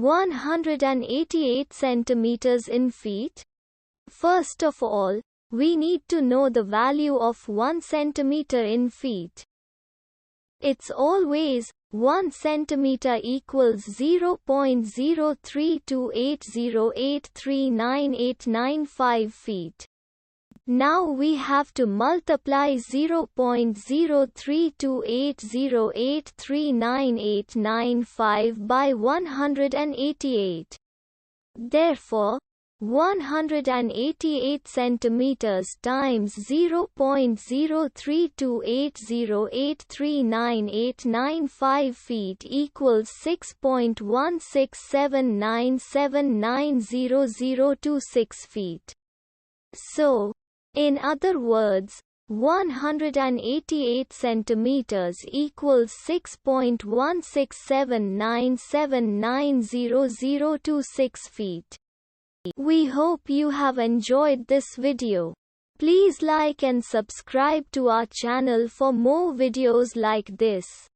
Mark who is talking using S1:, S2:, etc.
S1: 188 centimeters in feet? First of all, we need to know the value of 1 centimeter in feet. It's always 1 centimeter equals 0.03280839895 feet. Now we have to multiply 0.03280839895 by 188. Therefore, 188 centimeters times 0.03280839895 feet equals 6.1679790026 feet. So, in other words, 188 centimeters equals 6.1679790026 feet. We hope you have enjoyed this video. Please like and subscribe to our channel for more videos like this.